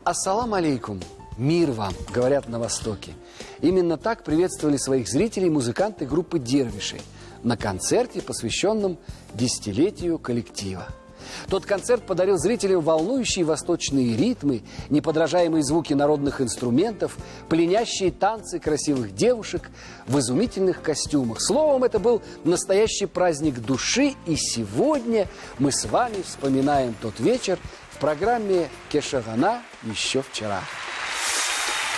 Ассалам алейкум, мир вам, говорят на Востоке. Именно так приветствовали своих зрителей музыканты группы «Дервиши» на концерте, посвященном десятилетию коллектива. Тот концерт подарил зрителям волнующие восточные ритмы, неподражаемые звуки народных инструментов, пленящие танцы красивых девушек в изумительных костюмах. Словом, это был настоящий праздник души, и сегодня мы с вами вспоминаем тот вечер в программе «Кешагана еще вчера».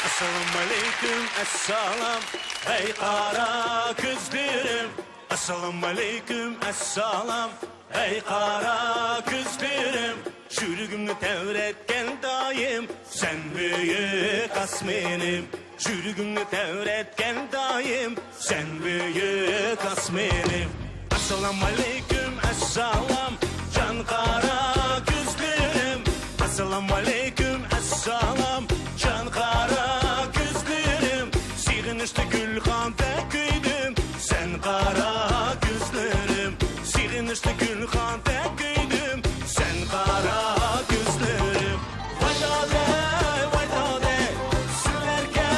Assalamu alaikum, assalam, ey kara kızlarım. Assalamu alaikum, assalam, ey kara kızlarım. Jürgümü tevretken daim, sen büyük asmenim. Jürgümü tevretken daim, sen büyük asmenim. Assalamu alaikum, assalam, can kara kızlarım. Assalamu alaikum, assalam, can kara gözlerim. Sığınıştı gülhan teküydüm, sen kara gözlerim. Sığınıştı gülhan teküydüm, sen kara gözlerim. Vay dade, sülerke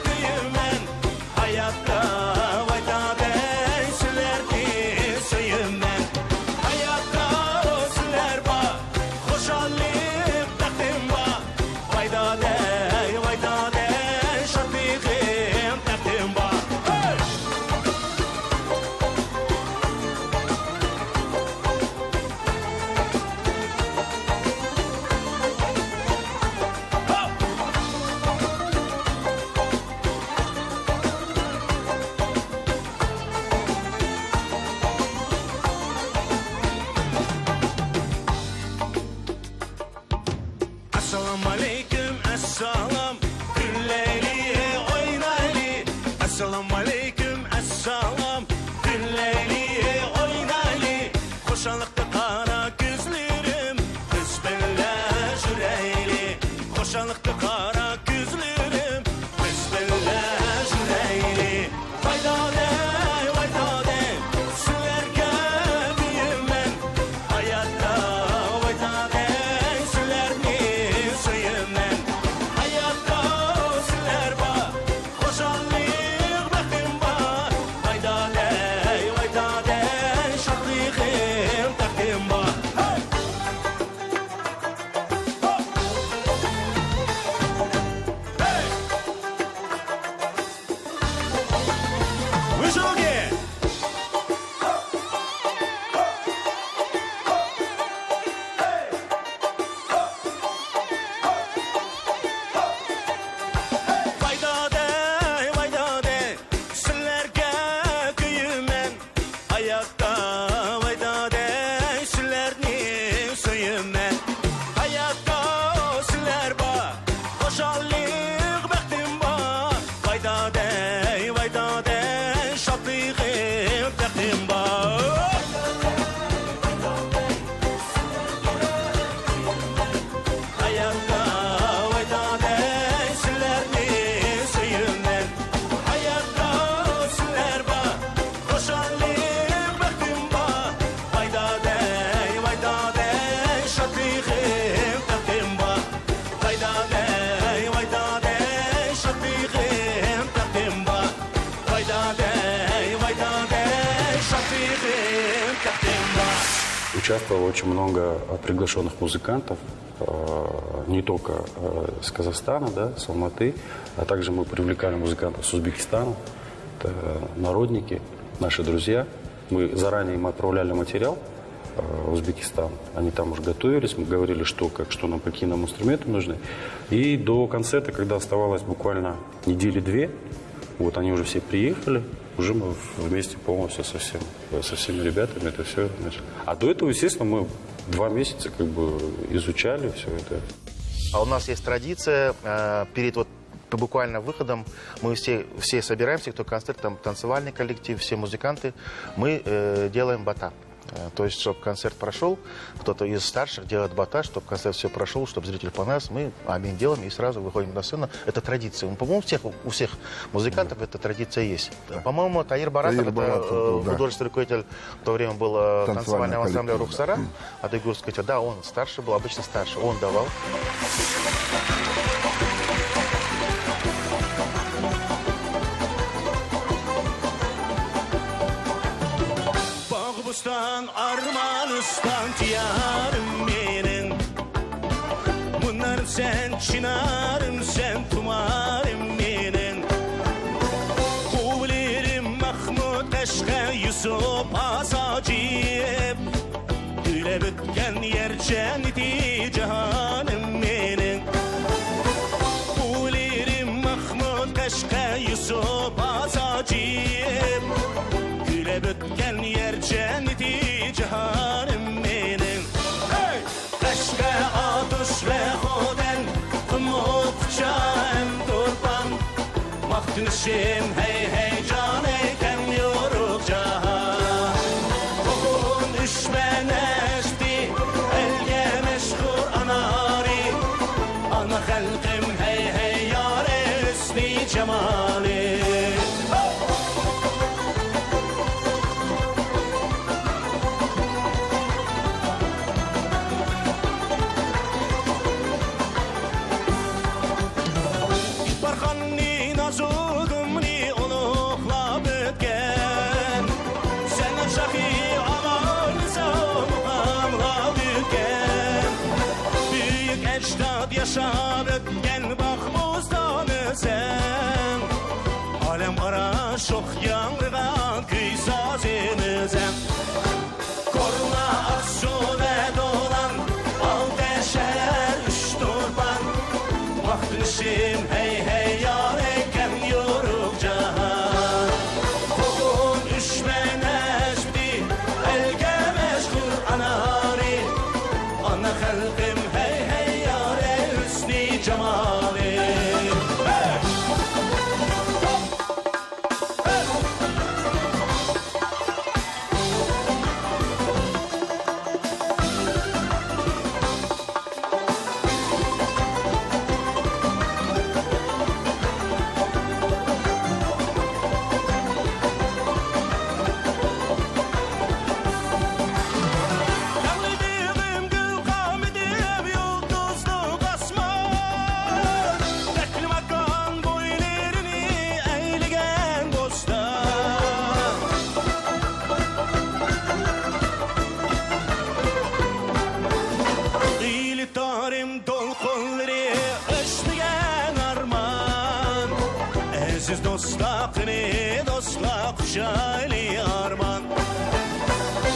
düğümden hayatta. Vay dade, sülerke söyümden hayatta. Süler ba, hoşallim takdim ba. Vay dade, şafiqim takdim ba. Assalamu alaikum, assalam, gülleyli oynayli. Assalamu alaikum, assalam, gülleyli oynayli. Koşanlıkta kara gözlerim, kız benle jüreyli. Koşanlıkta kara gözlerim, kız benle jüreyli. Vay dade, sülerke düğümden hayatta. Vay dade, sülerni söyümden hayatta. Süler ba, hoşallik baktim ba. Vay dade, şadliğim takdim ba. Выжоги! Vay dade, sizlerge köyümden hayatta. Vay dade, sizlerni söyümden hayatta. Sizler ba, hoşallik baktim ba. Vay dade, şadliğim takdim ba. Hayatta, vay dade, sizlerni söyümden hayatta. Sizler ba, hoşallik baktim ba. Vay dade, şadliğim takdim ba. Vay dade, şadliğim takdim ba. Vay dade, şadliğim takdim ba. Участвовало очень много приглашенных музыкантов, не только с Казахстана, да, с Алматы, а также мы привлекали музыкантов с Узбекистана, это народники, наши друзья. Мы заранее им отправляли материал в Узбекистан, они там уже готовились, мы говорили, что нам, какие нам инструменты нужны. И до концерта, когда оставалось буквально недели две, вот они уже все приехали, уже мы вместе полностью со всеми ребятами это все начали. А до этого, естественно, мы 2 месяца как бы изучали все это. А у нас есть традиция, перед буквально выходом мы все собираемся, кто концерт, там танцевальный коллектив, все музыканты, мы делаем бата. То есть, чтобы концерт прошел, кто-то из старших делает бата, чтобы концерт все прошел, чтобы зритель понравился, мы аминь делаем и сразу выходим на сцену. Это традиция. По-моему, у всех музыкантов эта традиция есть. Да. По-моему, Таир Баратов, художественный руководитель, в то время был танцевального ансамбля «Рухсара», а Дегурский, да, он старше был, обычно старше, он давал. Bağbustan, Armanistan diyarım benim. Bunlarım sen, çınarım sen, tumarım benim. Kubilirim Mahmut Eşke, Yusuf Asacip. Güle bütken yer cenneti cihanım benim. Kubilirim Mahmut Eşke, Yusuf Asacip. Güle bütken yer cenneti cihanım benim. Hey! Eşke atış ve hoden kumutçam durban. Mahtınışım hey hey can eken yoruk cahan. Bugün üşmeneşti elge meşhur anari. Ana halkım hey hey yare üstü cemali. Barxanni nazudumni uluqla bütken. Sen şahi aman zamamla bütken. Büyük ecdad yaşa bütken bakmuzdanı sen. Alem ara şok yanrıgan kıysazimizem. Korna aksude dolan al deşer üç turban. Vaktışım hey hey yareken yoruk cahan. Bugün üşmeneşti elge meşhur anari. Ana halkım hey hey yare hüsnü cemali. Hey! Hey! Yanlıdığım gül kamidim yıldızlı basman. Tekli makan boylerini eğligen dostlar. İyili tarim dolkunları öşmeyen arman. Aziz dostlarını dostlar kuşaylı arman.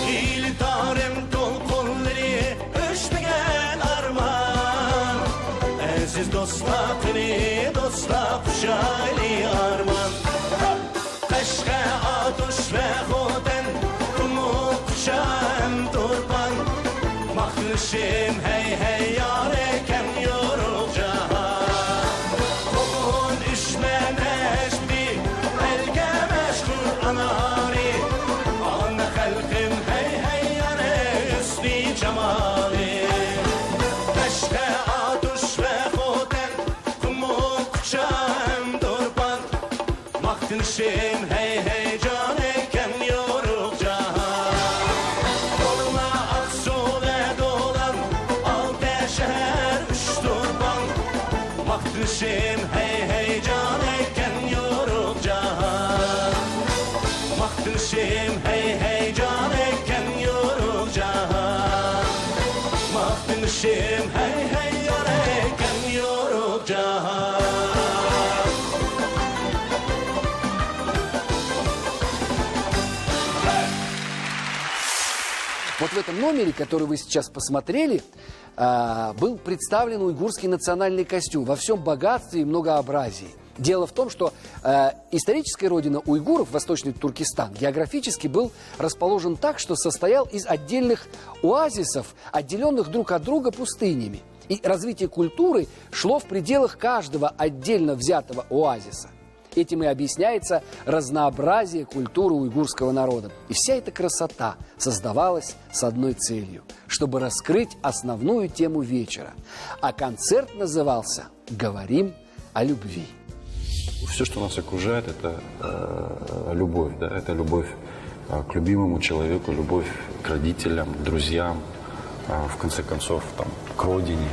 İyili tarim dolkunları öşmeyen arman. Aziz dostlarını dostlar kuşaylı arman. Eşke atış ve hoden kumut kuşam turban. Mahtışım hey hey yareken yoruk cahan. Bugün üşmeneşti elge meşhur anari. Ana halkım hey hey yare üstü cemali. Eşke atış ve hoden kumut kuşam turban. Mahtışım hey hey can eken yoruk cahan. Koluna aksu ve dolan al deşer üç turban. Mahtışım hey hey can eken yoruk cahan. Mahtışım hey hey can eken yoruk cahan. Mahtışım hey hey can eken yoruk cahan. Вот в этом номере, который вы сейчас посмотрели, был представлен уйгурский национальный костюм во всем богатстве и многообразии. Дело в том, что историческая родина уйгуров, Восточный Туркестан, географически был расположен так, что состоял из отдельных оазисов, отделенных друг от друга пустынями. И развитие культуры шло в пределах каждого отдельно взятого оазиса. Этим и объясняется разнообразие культуры уйгурского народа. И вся эта красота создавалась с одной целью, чтобы раскрыть основную тему вечера. А концерт назывался «Говорим о любви». Все, что нас окружает, это любовь, да, это любовь к любимому человеку, любовь к родителям, к друзьям, в конце концов, там, к родине.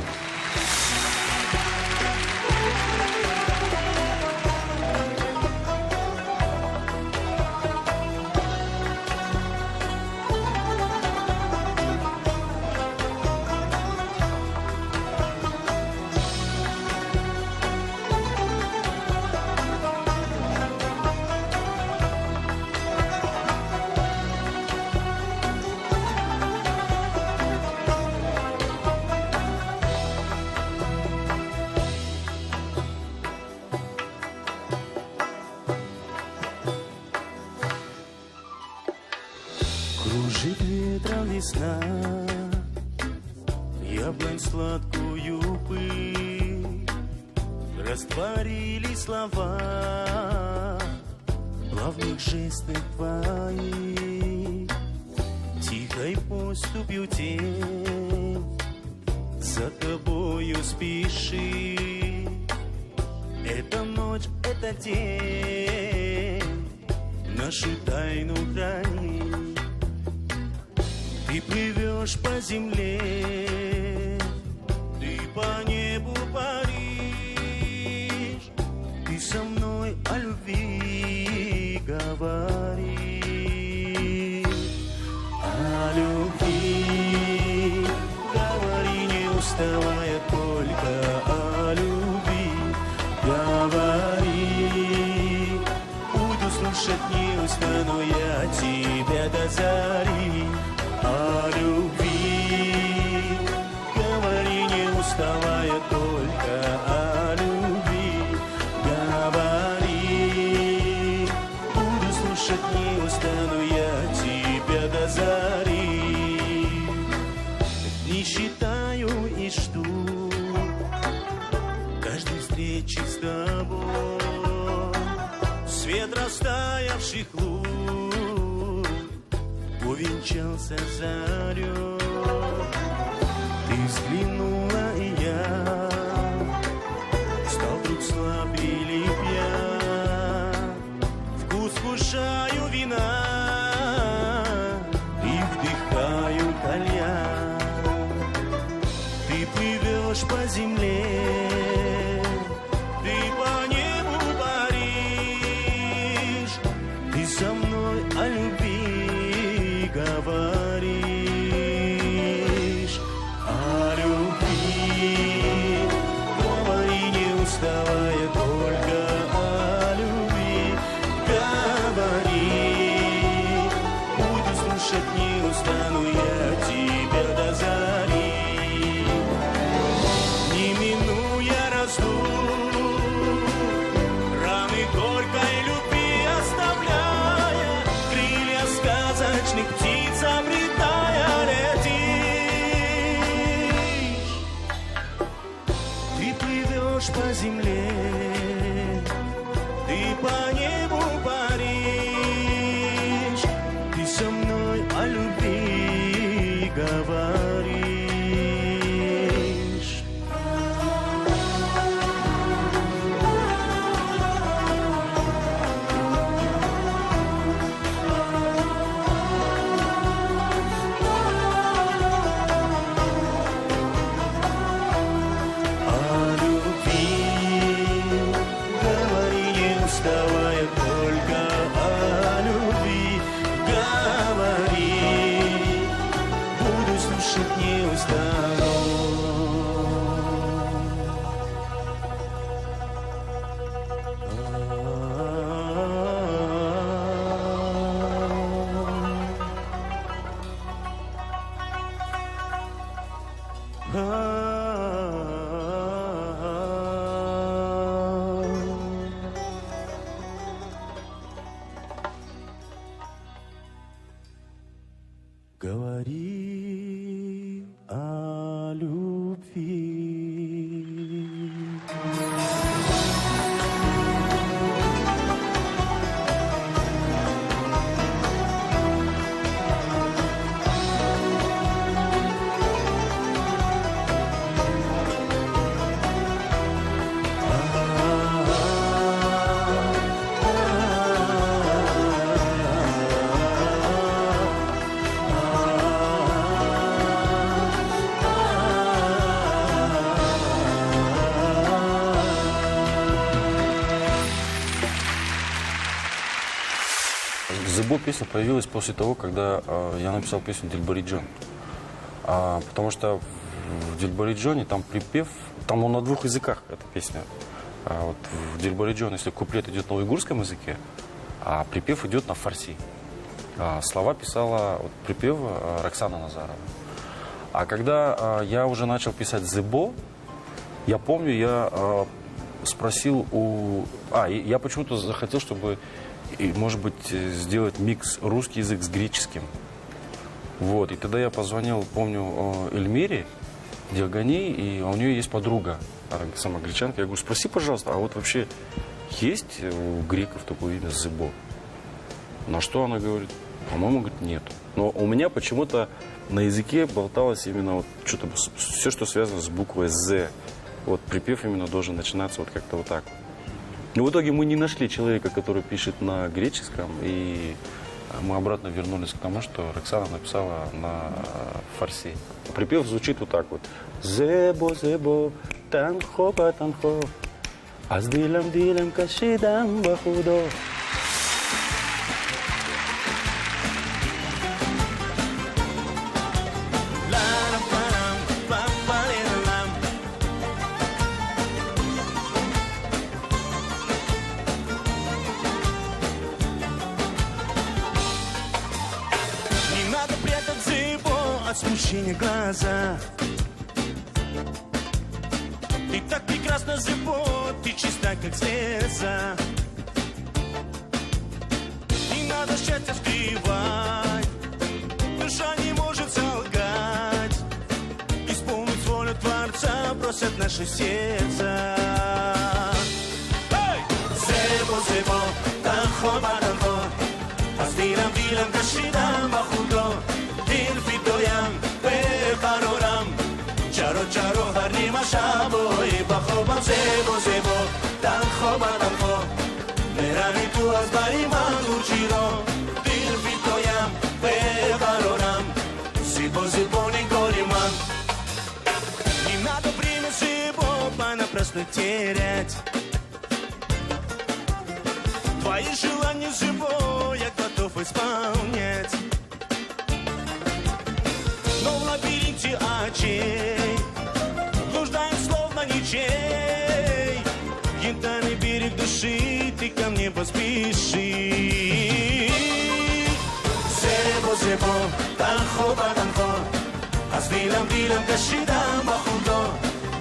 весна, яблонь сладкую пыль, растворили слова плавных жестов твоих, тихой поступью тень за тобою спеши. Эта ночь, это день, нашу тайну храни. Ты плывешь по земле, ты по небу паришь, ты со мной о любви говоришь. О любви говори, не уставая, только о любви говори. Буду слушать, не устану я тебя до зари. О любви говори, не уставая, только о любви говори. Буду слушать, не устану я тебя до зари. Не считаю и жду каждой встречи с тобой. Свет растаявших луч увенчался зарей. Ты взглянула, и я стал вдруг слаб или пьян. Вкус вкушаю вина и вдыхаю кальян. Ты плывешь по земле, ты по небу паришь, ты со мной о любви говоришь. О любви говори, не уставая, только о любви говори. Буду слушать, не устану я тебя до зари. Не минуя разлук, раны горькой любви оставляя, крылья сказочных птиц обретая, летишь. Ты плывешь по земле, ты по небу паришь, ты со мной о любви говоришь. О любви говори, не уставая, только о любви говори. Буду слушать, не устану. Говори о любви. «Зыбо» песня появилась после того, когда я написал песню «Дильбариджон». Потому что в «Дильбариджоне» там припев, там он на двух языках, эта песня. Вот в «Дильбариджон», если куплет идет на уйгурском языке, а припев идет на фарси. Слова писала припев Роксана Назарова. А когда я уже начал писать «Зыбо», я помню, я спросил у... я почему-то захотел, чтобы, может быть, сделать микс русский язык с греческим. Вот, и тогда я позвонил, помню, Эльмире Диагани, и у нее есть подруга, сама гречанка. Я говорю, спроси, пожалуйста, а вот вообще есть у греков такое имя Зебо? На что она говорит? По-моему, говорит, нет. Но у меня почему-то на языке болталось именно вот что-то, все, что связано с буквой «З». Вот припев именно должен начинаться вот как-то вот так. Но в итоге мы не нашли человека, который пишет на греческом, и мы обратно вернулись к тому, что Роксана написала на фарси. Припев звучит вот так вот. «Зебо, зебо, танхо, патанхо, аз дилам, дилам, кашидам, бахудо». Не надо прятать за его от смущения глаза. Ты так прекрасна, Зебо, ты чиста, как слеза. Не надо счастья скрывать, душа не может солгать. Исполнить волю Творца просят наши сердца. Зебо, Зебо, танхо, батанхо, аз дилам, дилам, кашидам, бахудо, дил фидоям, бехарорам, чаро, чаро, харнима шабо, и бахобам. Зебо, Зебо, танхо, батанхо, мерани ту аз бариман учиро, дил фидоям, бехарорам, Зебо, Зебо, не гориман. Не надо время, Зебо, понапрасну терять. Твои желания, Зебо, я готов исполнять. Но в лабиринте очей блуждаем словно ничей. Янтарный берег души, ты ко мне поспеши. Зебо, Зебо, танхо, батанхо, аз дилам, дилам, кашидам, бахудо,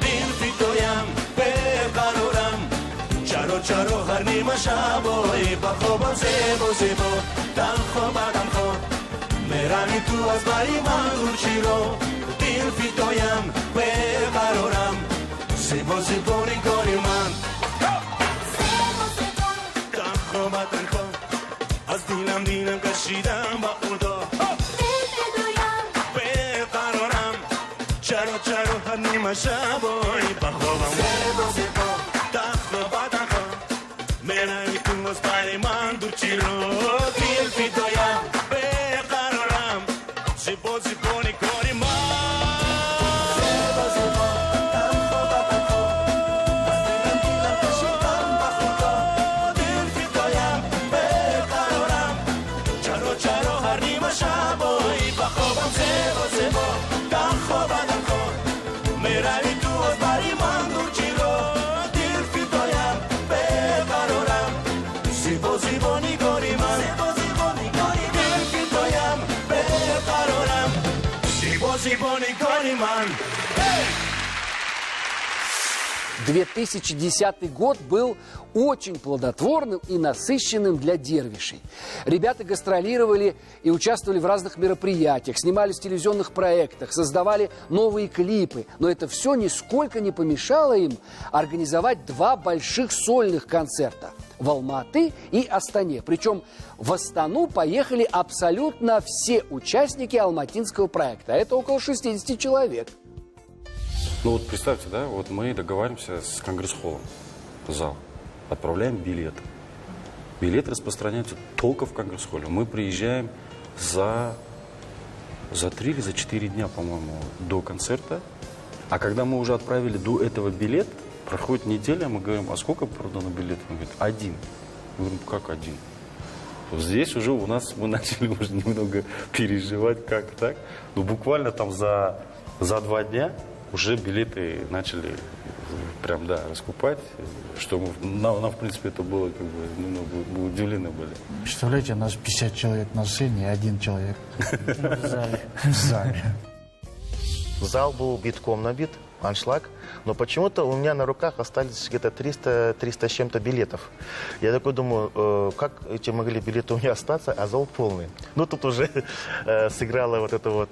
дил фитоям, бехарорам, чаро, чаро, харнима шабо, и бахобам. Зебо, Зебо, танхо, батанхо, мерани ту аз бариман учиро, дил фитоям, бехарорам, Зебо, Зебо, не гориман. Танхо, батанхо, аз дилам, дилам, кашидам, бахудо, бехарорам, чаро, чаро, харнима шабо, и бахобам. Зебо, Зебо, танхо, батанхо, мерани ту аз бариман учиро, дил фитоям, бехарорам, Зебо, Зебо, не гориман. Зебо, Зебо, танхо, батанхо, аз дилам, дилам, кашидам, бахудо, дил фитоям, бехарорам, чаро, чаро, харнима шабо, и бахобам. Зебо, Зебо, танхо, батанхо, мерани ту аз бариман учиро, дил фитоям, бехарорам, Зебо, Зебо, не гориман. Зебо, Зебо, не гориман, дил фитоям, бехарорам, Зебо, Зебо, не гориман. 2010 год был очень плодотворным и насыщенным для дервишей. Ребята гастролировали и участвовали в разных мероприятиях, снимались в телевизионных проектах, создавали новые клипы. Но это все нисколько не помешало им организовать 2 больших сольных концерта в Алматы и Астане. Причем в Астану поехали абсолютно все участники алматинского проекта. Это около 60 человек. Ну вот представьте, да, вот мы договариваемся с Конгресс-холлом, зал, отправляем билет. Билет распространяется только в Конгресс-холле. Мы приезжаем за 3 или за 4 дня, по-моему, до концерта. А когда мы уже отправили до этого билет, проходит неделя, мы говорим, а сколько продано билетов? Он говорит, 1. Мы говорим, как 1? Здесь уже у нас мы начали уже немного переживать, как так. Ну буквально там за 2 дня уже билеты начали прям, да, раскупать, что нам, в принципе, это было, как бы, немного, мы удивлены были. Представляете, у нас 50 человек на сцене, 1 человек в зале. Зал был битком набит. аншлаг, но почему-то у меня на руках остались где-то 300 с чем-то билетов. Я такой думаю, как эти могли билеты у меня остаться, а зал полный. Ну, тут уже сыграла вот это вот,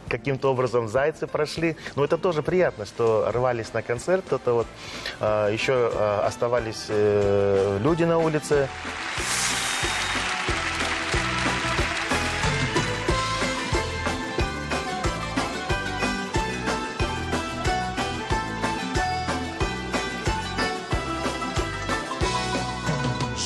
каким-то образом зайцы прошли. Но это тоже приятно, что рвались на концерт, это вот еще оставались люди на улице.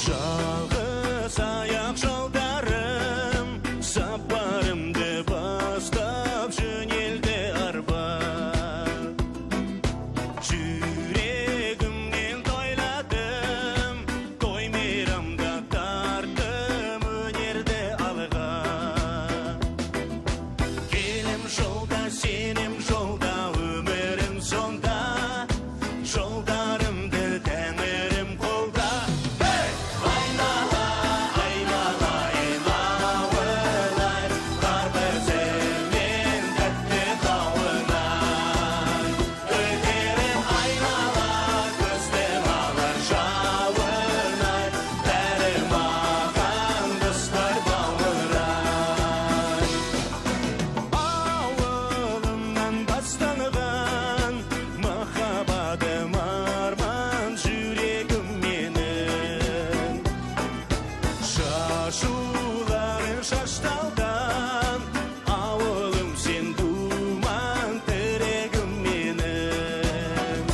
Жалғыз аяқ жолдарым, сапарымды бастап жөнелді арба. Жүрегімнен тойладым, той мейрамда тарттым өнерді алға. Келем жолда, сенем жолда, өмірім сонда, жолдарымды тәңірім қолда. Ауылымнан басталған махаббатым арман жүрегім менің. Шашуларын шашталдан, ауылым сен думан тірегім менің.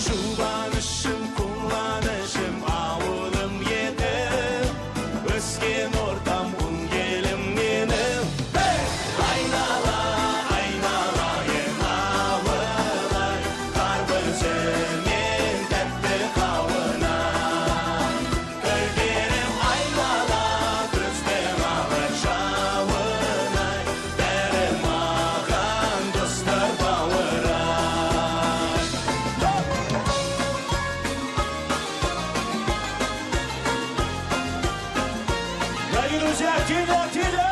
Жұбанышым, қуанышым ауылым еді, өскен ортам ұн елім менің. Айнала, айналайын ауылай, қар көзімен тәтті қауынай. Көргенім айнала, көздің алар жауынай, бәрі маған достар бауырай. Дорогие друзья, Тилер, Тилер!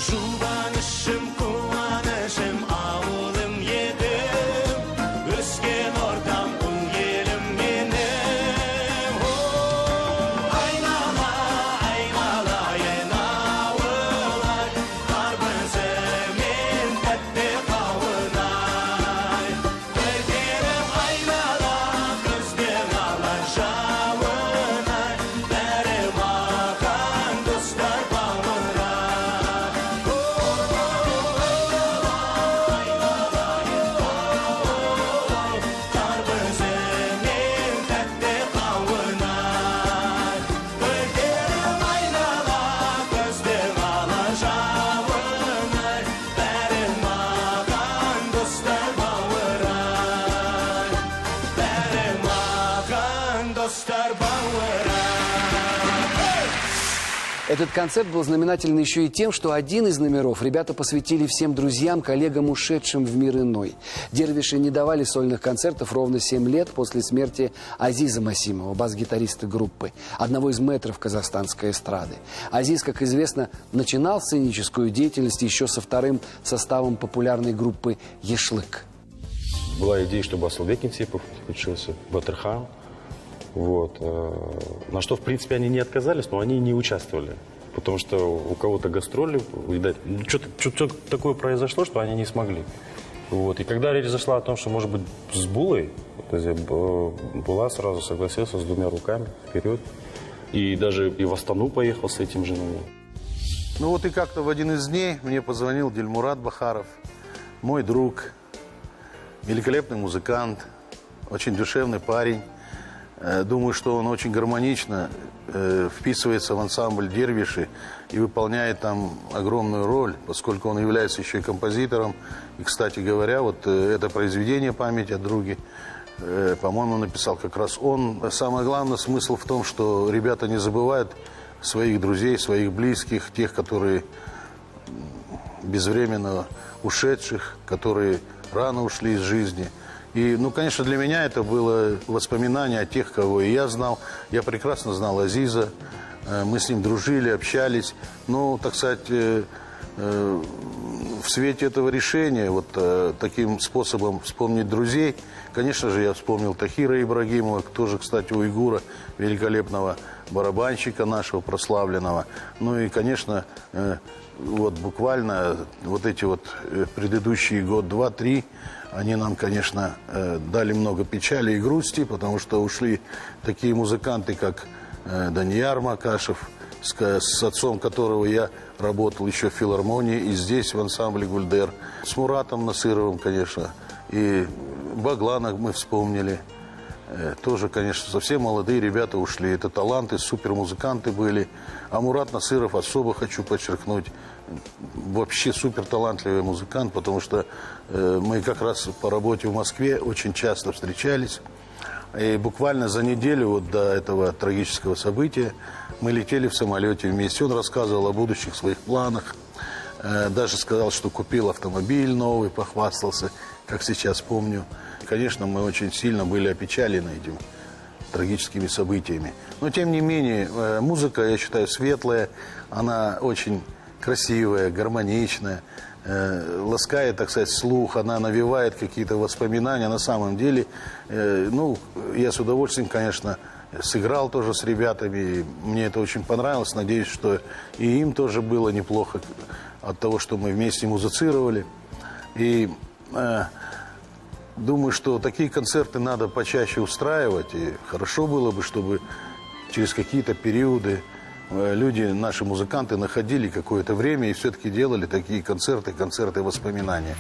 Жұбанышым, қуанышым ауылым едім, өскен ортам ұн елім менің. Айнала, айналайын ауылай, қар көзімен тәтті қауынай. Көргенім айнала, көздің алар жауынай, бәрі маған достар бауырай. Қар көзімен тәтті қауынай. Көргенім айнала, көздің алар жауынай, бәрі маған достар бауырай. Бәрі маған достар бауырай. Этот концерт был знаменателен еще и тем, что один из номеров ребята посвятили всем друзьям, коллегам, ушедшим в мир иной. Дервиши не давали сольных концертов ровно 7 лет после смерти Азиза Масимова, бас-гитариста группы, одного из мэтров казахстанской эстрады. Азиз, как известно, начинал сценическую деятельность еще со вторым составом популярной группы «Ешлык». Была идея, чтобы Асылбек Ентипов включился, Батырхан. Вот. На что, в принципе, они не отказались, но они не участвовали. Потому что у кого-то гастроли, видать, что-то такое произошло, что они не смогли. Вот. И когда речь зашла о том, что, может быть, с Булой, Була сразу согласился с 2 руками вперед. И даже и в Астану поехал с этим же номером. Ну вот и как-то в один из дней мне позвонил Дильмурат Бахаров, мой друг, великолепный музыкант, очень душевный парень. Думаю, что он очень гармонично вписывается в ансамбль «Дервиши» и выполняет там огромную роль, поскольку он является еще и композитором. И, кстати говоря, вот это произведение «Память о друге», по-моему, написал как раз он. Самое главное, смысл в том, что ребята не забывают своих друзей, своих близких, тех, которые безвременно ушедших, которые рано ушли из жизни. И, ну, конечно, для меня это было воспоминание о тех, кого и я знал. Я прекрасно знал Азиза, мы с ним дружили, общались. Ну, так сказать, в свете этого решения, вот таким способом вспомнить друзей, конечно же, я вспомнил Тахира Ибрагимова, тоже, кстати, уйгура, великолепного барабанщика нашего прославленного. Ну и, конечно, вот буквально вот эти вот предыдущие год, два, три, они нам, конечно, дали много печали и грусти, потому что ушли такие музыканты, как Данияр Макашев, с отцом которого я работал еще в филармонии и здесь, в ансамбле «Гульдер». С Муратом Насыровым, конечно, и Баглана мы вспомнили. Тоже, конечно, совсем молодые ребята ушли. Это таланты, супермузыканты были. А Мурат Насыров особо хочу подчеркнуть. Вообще суперталантливый музыкант, потому что мы как раз по работе в Москве очень часто встречались. И буквально за неделю вот до этого трагического события мы летели в самолете вместе. Он рассказывал о будущих своих планах. Даже сказал, что купил автомобиль новый, похвастался, как сейчас помню. Конечно, мы очень сильно были опечалены этими трагическими событиями. Но, тем не менее, музыка, я считаю, светлая. Она очень красивая, гармоничная, ласкает, так сказать, слух. Она навевает какие-то воспоминания. На самом деле, ну, я с удовольствием, конечно, сыграл тоже с ребятами. И мне это очень понравилось. Надеюсь, что и им тоже было неплохо от того, что мы вместе музицировали. И думаю, что такие концерты надо почаще устраивать. И хорошо было бы, чтобы через какие-то периоды люди, наши музыканты, находили какое-то время и все-таки делали такие концерты воспоминания.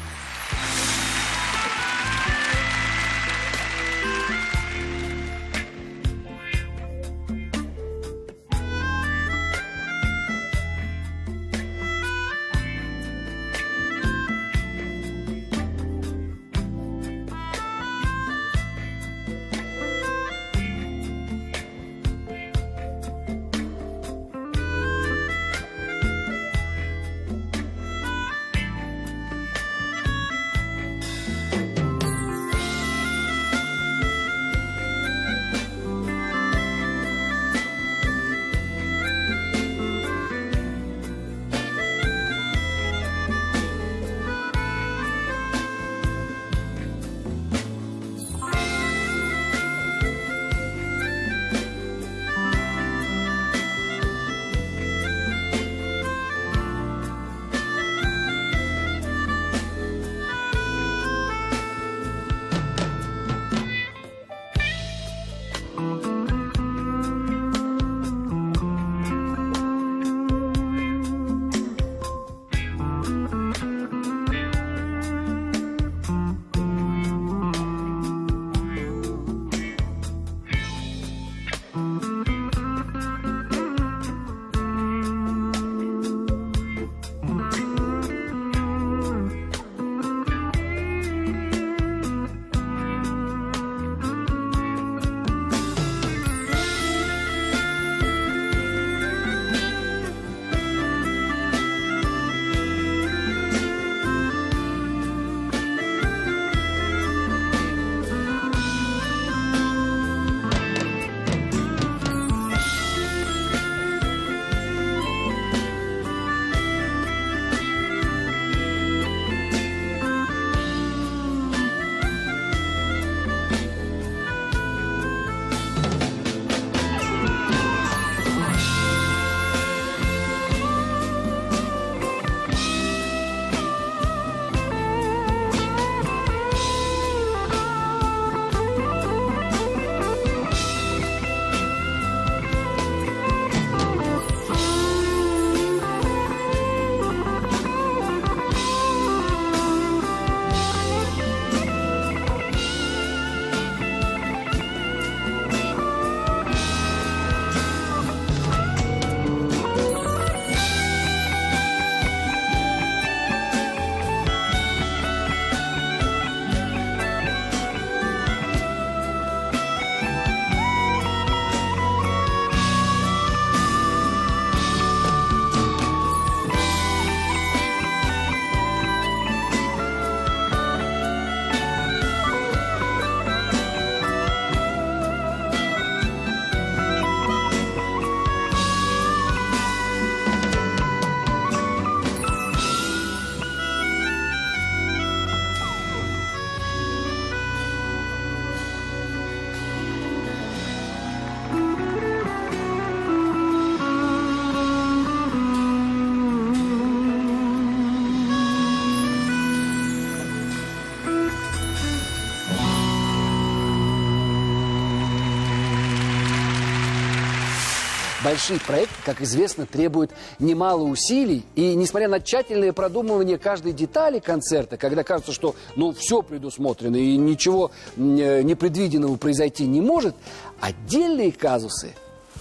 Большие проекты, как известно, требуют немало усилий. И несмотря на тщательное продумывание каждой детали концерта, когда кажется, что все предусмотрено и ничего непредвиденного произойти не может, отдельные казусы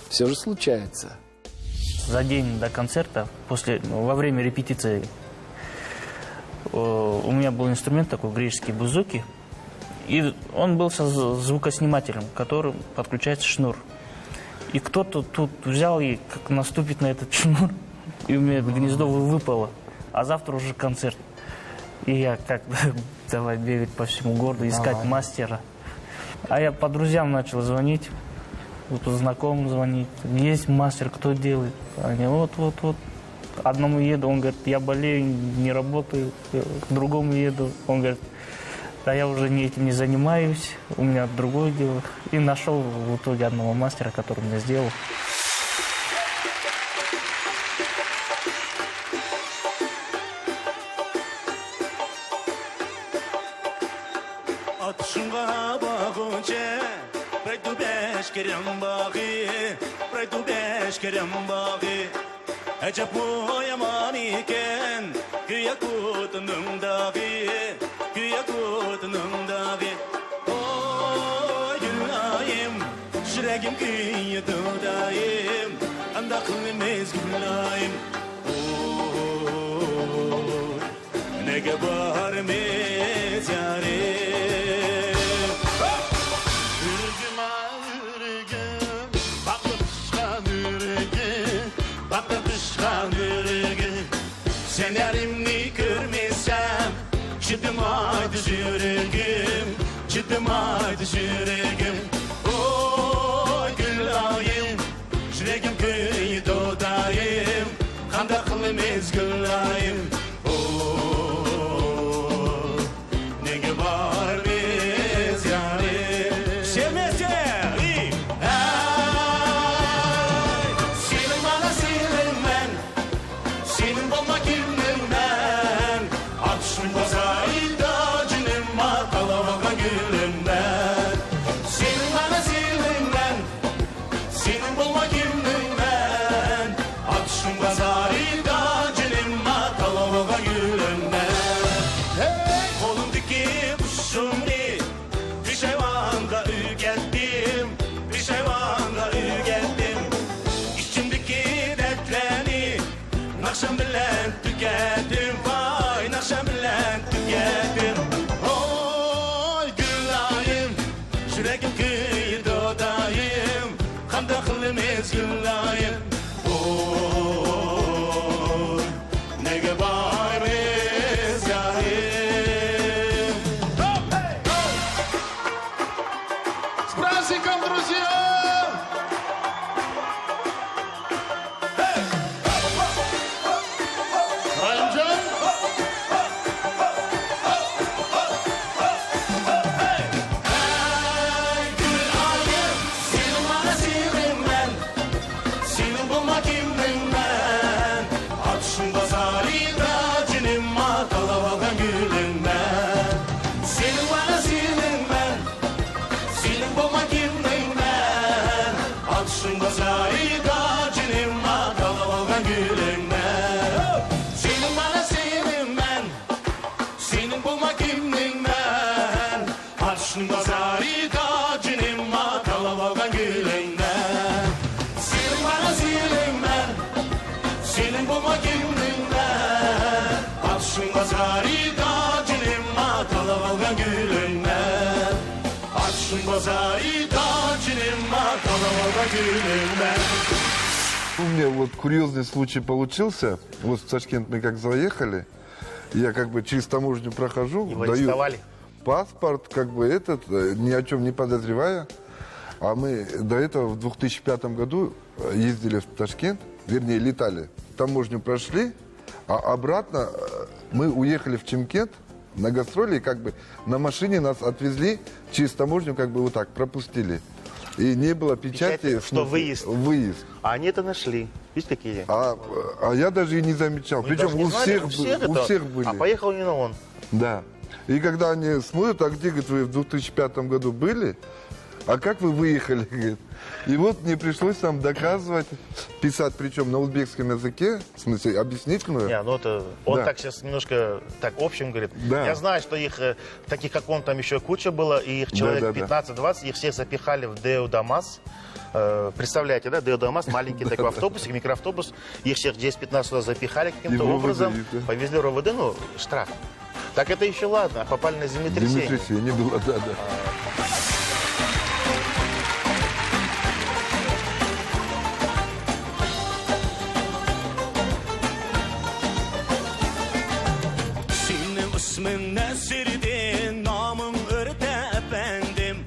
все же случаются. За день до концерта, во время репетиции, у меня был инструмент такой, греческий бузуки. И он был со звукоснимателем, к которому подключается шнур. И кто-то тут взял и как наступит на этот шнур, и у меня это гнездо выпало. А завтра уже концерт. И я давай бегать по всему городу, искать мастера. А я по друзьям начал звонить, по знакомым звонить. Есть мастер, кто делает? Они вот. Одному еду, он говорит, я болею, не работаю. К другому еду, он говорит, да я уже этим не занимаюсь, у меня другое дело. И нашел в итоге одного мастера, который мне сделал. Atışınğa bakınca Praydu beş kerem bağı Praydu beş kerem bağı Ecep bu yaman iken Güya kutunun dağı Güya kutunun dağı Oy gülayım Şiregim güya dudayım Anda kılmez gülayım Oy ne gebar mez yarim Sen elimni görmesem Çıdım haydi yüreğim Çıdım haydi yüreğim Oy gülayım Yüreğim köyü dodayım Kanda kılmez gülayım Oy ne gebar biz yarim Sevmezse Senin bana senin ben Senin bulmak ilmim ben Atışın bazayda cinim kalabalığa gülüm ben Senin bana senin ben Senin bulmak ilmim ben Atışın bazayda cinim kalabalığa gülüm ben Kolumdaki kuşumni Bir hayvanda ügettim Bir hayvanda ügettim İçimdeki dertlerini Nakşam bilen tükendim Vay nakşam bilen tükendim Oy gülayım Yüreğim kıyı dodayım Kanda kılmez gülayım Oy ne gebar biz yarim С праздником, друзья! Halimcan! Hey gülayım Senin bana sihrim ben Senin bulmak kimdim ben Atışın bazarıyla cinim kalabalığa gülüm ben Senin bana sihrim ben Senin bulmak kimdim ben Atışın bazarıyla cinim kalabalığa gülüm ben Senin bana sihrim ben Senin bulmak kimdim ben Atışın bazarıyla cinim kalabalığa gülüm ben Senin bana sihrim ben Senin bulmak kimdim ben Atışın bazarıyla cinim kalabalığa gülüm ben Atışın bazarıyla cinim kalabalığa gülüm ben У меня вот курьезный случай получился. Вот в Ташкент мы как заехали, я как бы через таможню прохожу, И вы даю арестовали? паспорт, как бы ни о чем не подозревая. А мы до этого в 2005 году ездили в Ташкент, вернее летали, таможню прошли, а обратно мы уехали в Чимкент на гастроли, и как бы на машине нас отвезли через таможню, как бы вот так пропустили. И не было печати, Печати, что выезд. Выезд. А они это нашли. Видите, какие? А я даже и не замечал. Вы Причем даже не у знали? всех, у это? всех были. А поехал именно он. Да. И когда они смотрят, а где, говорит, вы в 2005 году были, а как вы выехали, говорит. И вот мне пришлось там доказывать, писать, причем на узбекском языке, в смысле, объяснительную. Не, ну это, он Да. так сейчас немножко так общим говорит. Да. Я знаю, что их, таких как он, там еще куча было, и их человек 15-20, их всех запихали в Део Дамас. Представляете, да, Део Дамас, маленький такой автобусик, микроавтобус, их всех 10-15 сюда запихали каким-то И в образом, РОВД, да. повезли в РОВД, ну, штраф. Так это еще ладно, а попали на землетрясение. Землетрясение было, да. Senin ismin Nesir'din, namın örte efendim.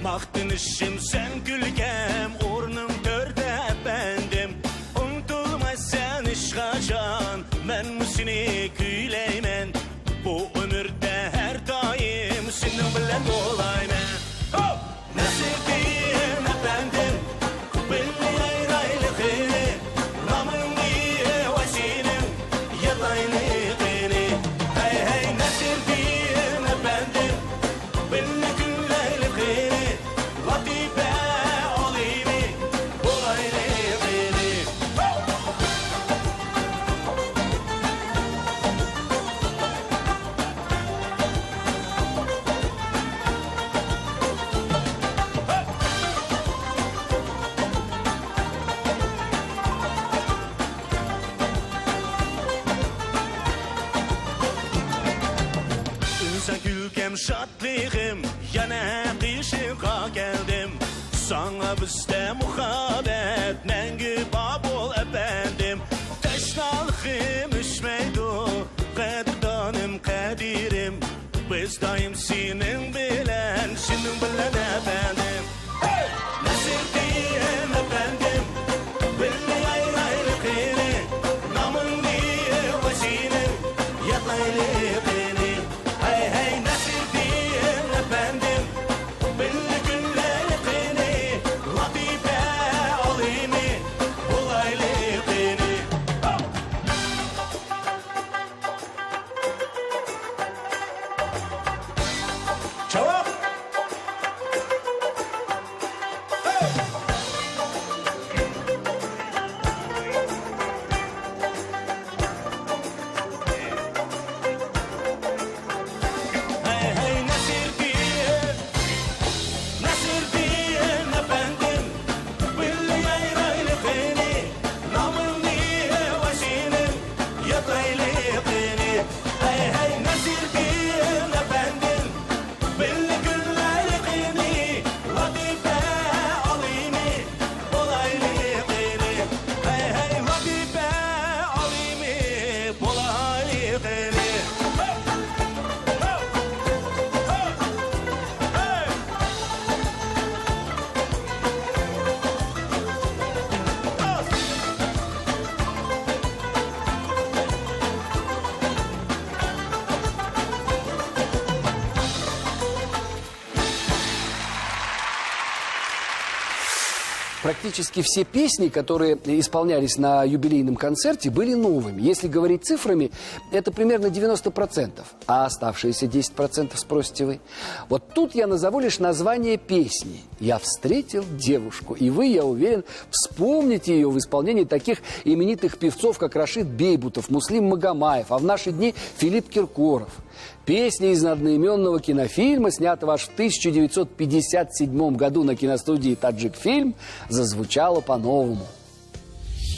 Baktın işim sen gülgem, urnum dörde efendim. Unutulmazsan işgacan, ben müsini küyleymen. Bu ömürde her daim senin bilen olaymen. Nesir'din efendim, belli ayraylı khiri. Namın diye vesinin, yataylı khiri. Hey hey Nesir'din efendim, belli günlerli khiri. Latife olayım, olaylı khiri. Ünse gülkem şatlığım, yana kışığa geldim. Sana bizde muhabbet, mengü babul efendim. Teşnalığım üşmeydu, kadirdanım kadirim. Biz daim senin bilen, senin bilen efendim. Nasıl diyeyim efendim, belli ayraylı khiri. Namın diye vesinin, yataylı khiri. Hey hey nasıl diyeyim efendim, belli günlerli khiri. Latife olayım, olaylı khiri. Çabuk! Hey hey Nasir diyen efendim, belli ayraylı khiri. Namın diye vesinin, yataylı khiri. Hey hey Nasir diyen efendim, belli günlerli khiri. Latife alayım, olaylı khiri. Hey hey Latife alayım, olaylı khiri. Практически все песни, которые исполнялись на юбилейном концерте, были новыми. Если говорить цифрами, это примерно 90%. А оставшиеся 10% спросите вы. Вот тут я назову лишь название песни. «Я встретил девушку». И вы, я уверен, вспомните ее в исполнении таких именитых певцов, как Рашид Бейбутов, Муслим Магомаев, а в наши дни Филипп Киркоров. Песня из одноименного кинофильма, снятого аж в 1957 году на киностудии «Таджикфильм», зазвучала по-новому.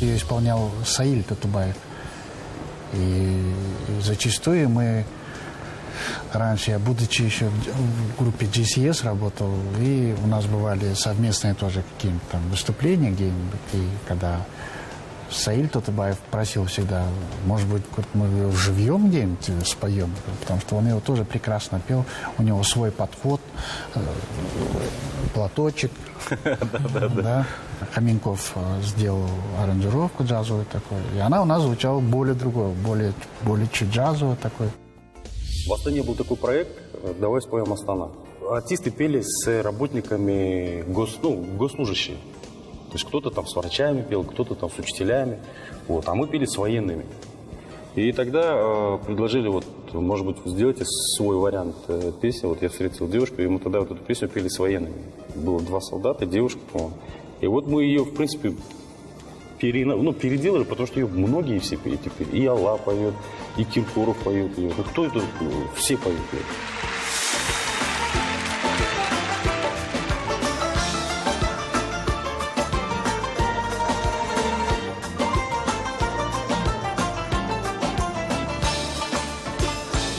Ее исполнял Саиль Татубаев. И зачастую мы раньше, я будучи еще в группе GCS работал, и у нас бывали совместные тоже какие-то там выступления где-нибудь, и когда Саиль Татубаев просил всегда, может быть, мы его живьем где-нибудь споем, потому что он его тоже прекрасно пел, у него свой подход, платочек, да. Хоменков сделал аранжировку джазовую такой, и она у нас звучала более другой, более чуть джазовый такой. В Астане был такой проект «Давай споем Астана». Артисты пели с работниками госслужащие. То есть кто-то там с врачами пел, кто-то там с учителями, вот, а мы пели с военными. И тогда предложили вот вот, может быть, сделайте свой вариант песни. Вот я встретил девушку, и мы тогда вот эту песню пели с военными. Было 2 солдата, девушка, по-моему. И вот мы ее, в принципе, переделали, потому что ее многие все пели теперь. И Алла поет, и Киркоров поет ее. Ну, кто это? Все поют ее.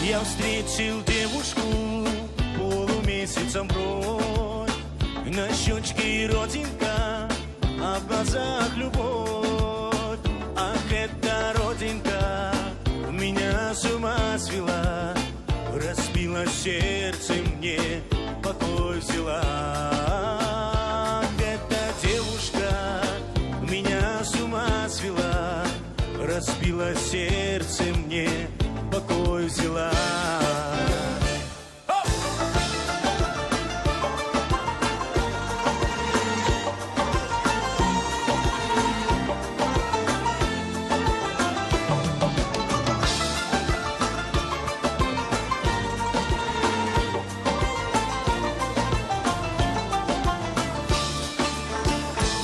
Я встретил девушку полумесяцем бронь, на щечке родинка, а в глазах любовь. Ах, эта родинка меня с ума свела, разбила сердце мне, покой взяла. Ах, эта девушка меня с ума свела, разбила сердце мне, покой взяла.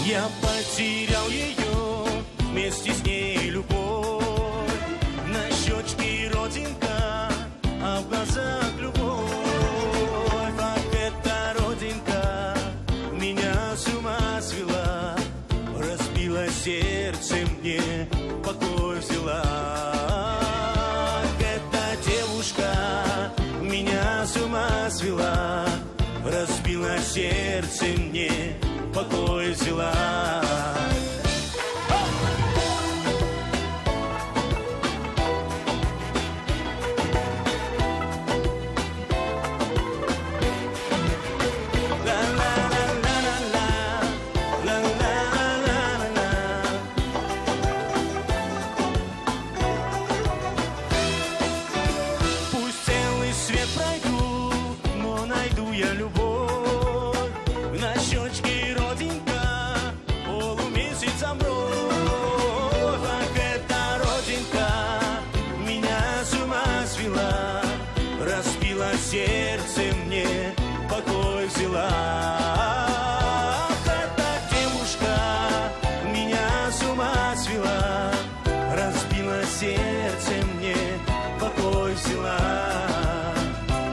Я потерял ее, вместе с ней любовь. На щечке родинка, а в глазах любовь. Ах, эта родинка меня с ума свела, разбила сердце мне, покой взяла. Ах, эта девушка меня с ума свела, разбила сердце мне, покой взяла. Пусть целый свет пройду, но найду я любовь. На щечке родинка, полумесяцем бровь. Ах, эта родинка меня с ума свела, разбила сердце мне, покой взяла. Ах, эта девушка меня с ума свела, разбила сердце мне, покой взяла.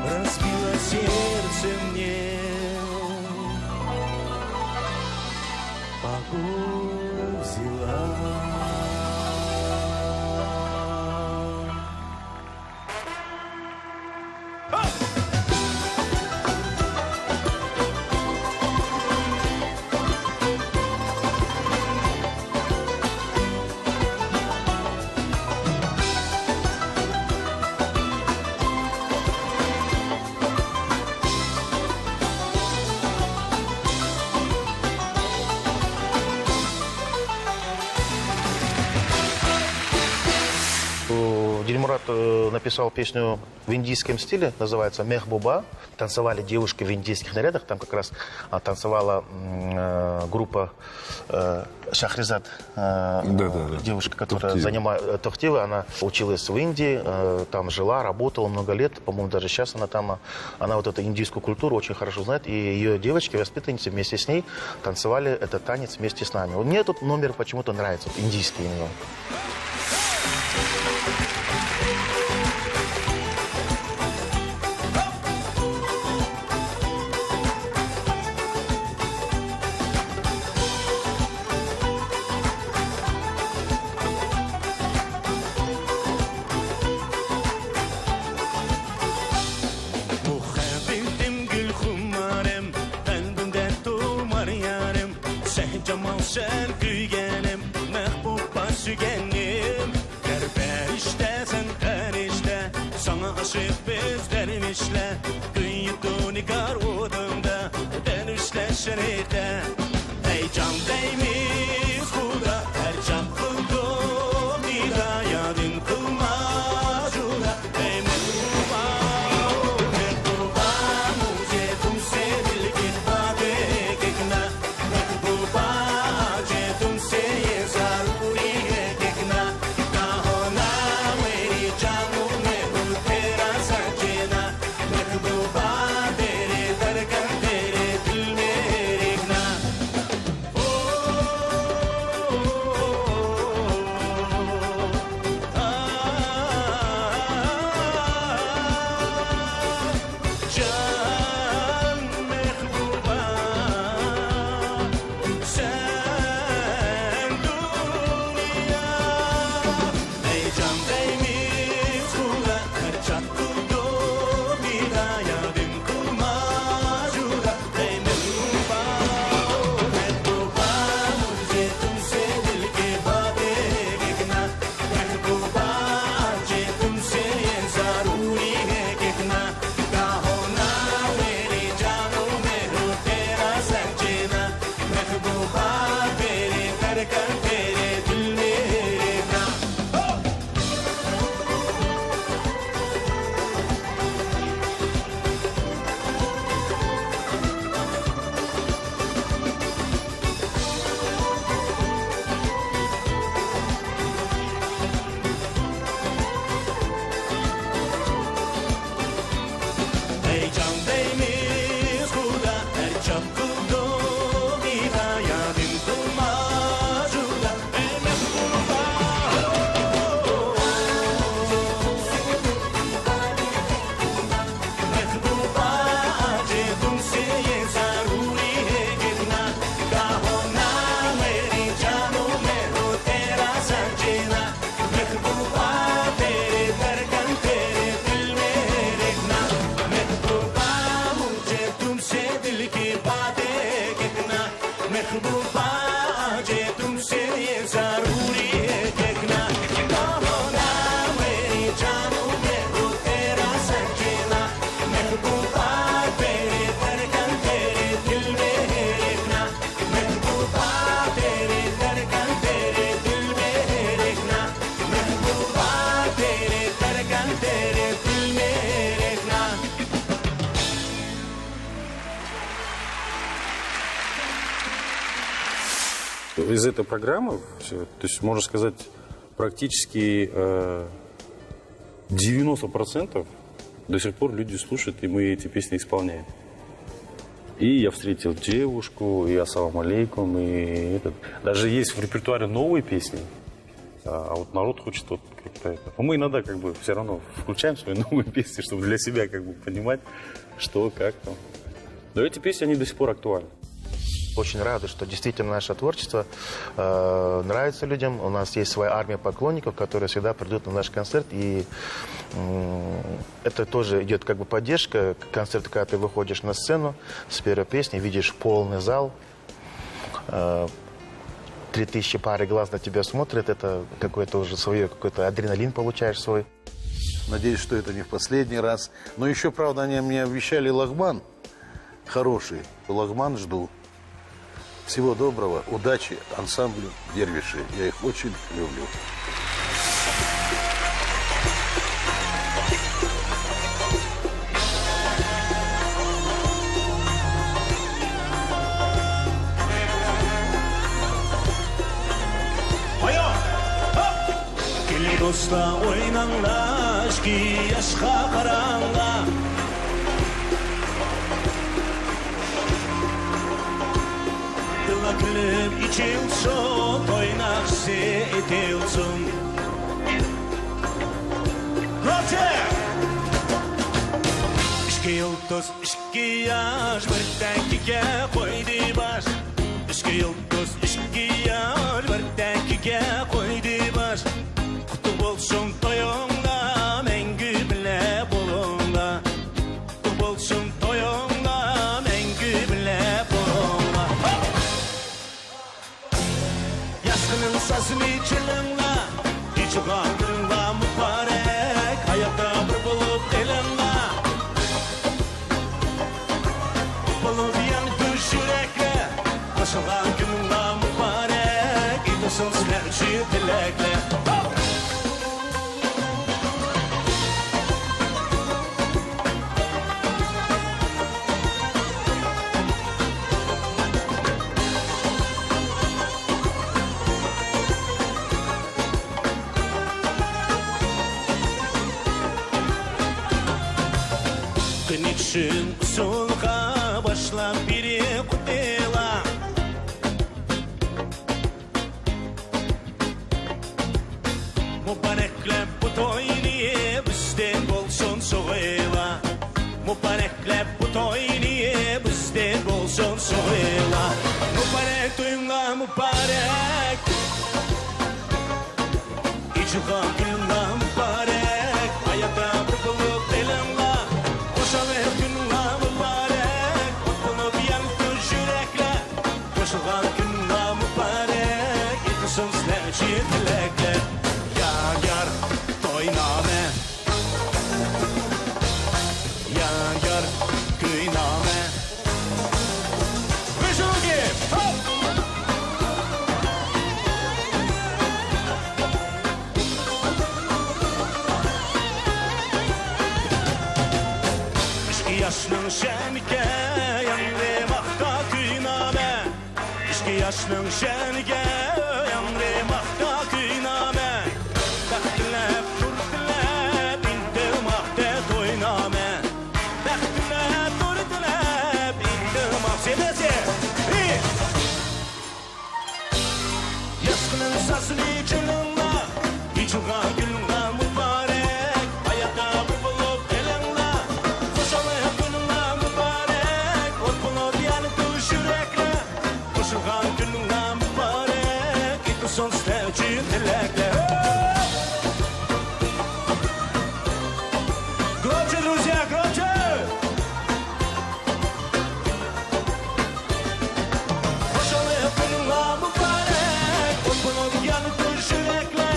Разбила сердце мне, покой взяла. Дильмурад написал песню в индийском стиле, называется «Мехбуба». Танцевали девушки в индийских нарядах. Там как раз танцевала группа Шахризад, девушка, которая занимает Тохтива. Она училась в Индии, там жила, работала много лет. По-моему, даже сейчас она там. Она вот эту индийскую культуру очень хорошо знает. И ее девочки, воспитанницы, вместе с ней танцевали этот танец вместе с нами. Мне этот номер почему-то нравится, вот, индийский именно. Sen kuygenim, mehbubba sügenim. Gerberişte sen karişte, sana aşık bizlermişle. Kıyıdı nigar odunda, dönüşle şerite. Ey can değmiz kuda, her can kıldım hidayadın kılmacuna. Ey mehbubba, mehbubba, muze tumse dilgin bade kekna. Mehbubba, तुमसे ये जरूरी है देखना, ना होना मेरी जानू में हो तेरा terken tere dil mere na. Ey can değmiz kuda her çapkıldı hidaya bin kılmacıda emek kurba. Mehbuba ace tumse ye zaruri hai gitna kaho na meri jano mein ho tera sanjena mehbuba tere darkan tere dil mein rehna mehbuba mujhe tumse dil ki baatein कहना महबूबा आजे तुमसे ये जरूरी है कहना कहो ना मेरी जानू मैं हूँ तेरा संजीना महबूबा तेरे धड़कन तेरे दिल में है रखना महबूबा तेरे धड़कन तेरे दिल में है रखना महबूबा तेरे धड़कन तेरे दिल में है रखना. Из этой программы, всё, то есть, можно сказать, практически 90% до сих пор люди слушают, и мы эти песни исполняем. И «Я встретил девушку», и «Ассалам алейкум», и этот. Даже есть в репертуаре новые песни, а вот народ хочет вот как-то это. Но мы иногда как бы все равно включаем свои новые песни, чтобы для себя как бы понимать, что, как там. Но эти песни, они до сих пор актуальны. Очень рады, что действительно наше творчество нравится людям. У нас есть своя армия поклонников, которые всегда придут на наш концерт. И это тоже идет как бы поддержка концерта, когда ты выходишь на сцену с первой песни, видишь полный зал, 3000 пары глаз на тебя смотрят. Это какой-то уже свой какой-то адреналин получаешь свой. Надеюсь, что это не в последний раз. Но еще, правда, они мне обещали лагман хороший. Лагман жду. Всего доброго, удачи ансамблю «Дервиши». Я их очень люблю. Gel dosta oynanla aşkı yaşa karanla. Kulak içilsin, oynaksı etilsin. Roger! İşki yıldız, işki yaş, bir tenkike koydu baş. İşki yıldız, işki yaş, bir tenkike koydu baş. Kutu olsun toyunla, mengü bile bulunla. Kutu olsun toyunla, mengü bile bulunla. Yaskının sazını çalınla, hiç kaldırınla mübarek. Hayatta bir bulup elinla. Bulup yandı yürekle, başılan gününle mübarek. İdilsin sizlerci dilekle. Kınıçın usulga başlan biri kutela. Mübareklep bu toyni bizden olsun soğuyla. Mübareklep bu toyni bizden olsun soğuyla. Mübarek toyunla mübarek. İçikan günla mübarek. Ayakta bir bulup elimle. Koşan her günla mübarek. Bunu bir yandı yürekle. Koşan günla mübarek. İkisiniz ne dilekle. Yar toyname. Yar köyname. Visual game. Hop. yaşның şənigə yandı maqta küynamə İşki yaşның şənigə yandı maqta küynamə Bəxtləb, turtləb, indi maqta toynamə Bəxtləb, turtləb, indi maqta Yaşqının sasını çılınla İçuğa gülünla mübarək Hayata bulub elənla Qoşalı gülünla mübarək Ot bulub yanı düşürəklə Qoşulğan gülünla mübarək İki son sevci diləklə Grodze, друзья, grodze! Qoşalı gülünla mübarək Ot bulub yanı düşürəklə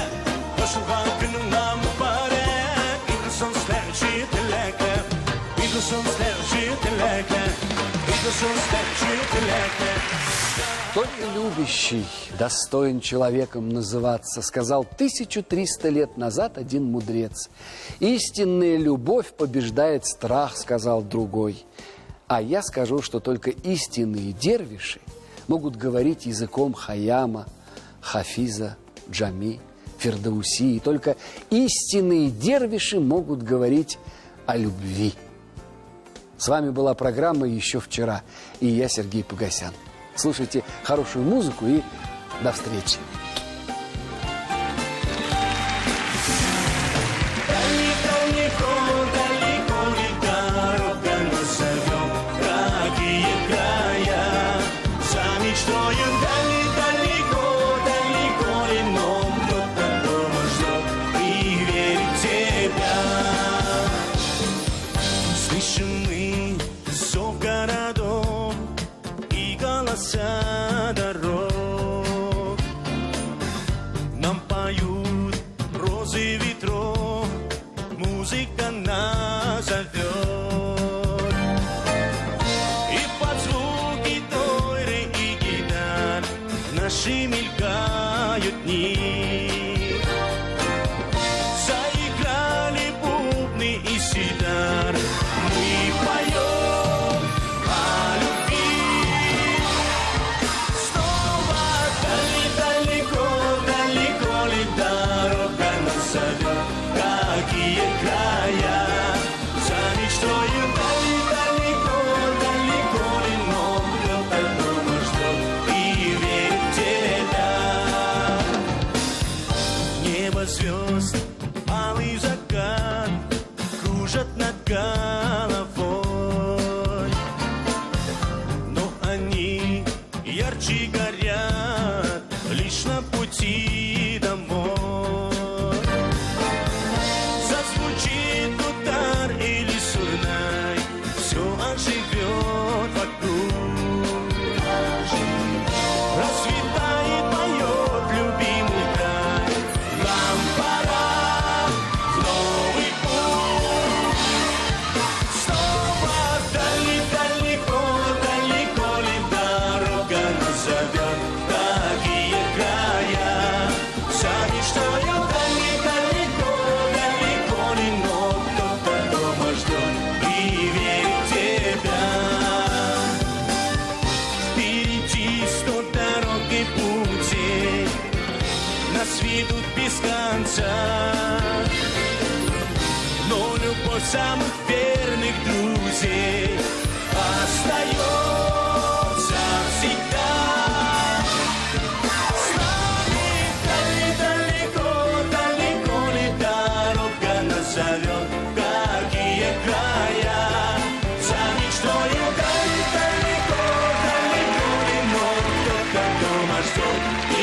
Qoşulğan gülünla mübarək İki son sevci diləklə İki son sevci diləklə İki son sevci diləklə Только любящий достоин человеком называться, сказал 1300 лет назад один мудрец. Истинная любовь побеждает страх, сказал другой. А я скажу, что только истинные дервиши могут говорить языком Хайяма, Хафиза, Джами, Фердауси. И только истинные дервиши могут говорить о любви. С вами была программа «Еще вчера». И я, Сергей Погосян. Слушайте хорошую музыку и до встречи. Далеко ли дорога нас зовет, какие края за мечтою далеко ли, но кто-то дома ждет и верит в тебя. Слышим мы зов городов и голоса дорог. Нам поют розы ветров, музыка нас зовет. И под звуки тойры и гитар наши мелькают дни. Заиграли бубны и ситар, мы поем о любви. Снова далеко ли дорога нас зовет, какие края за мечтою далеко ли, но кто-то дома ждет и верит в тебя. Небо звезд, алый закат кружат над головой, но они ярче горят лишь на пути домой. Зазвучит удар или сурнай, все оживет вокруг. Расцветает, поет любимый край, нам пора в новый путь. Снова далеко ли дорога нас зовет, какие края за мечтою далеко ли, но кто-то дома ждет и верит в тебя. Впереди 100 дорог и путей, нас ведут без конца. Но любовь самых верных друзей остается всегда. С нами далеко ли дорога нас зовет, какие края за мечтою далеко ли, но кто-то дома ждет и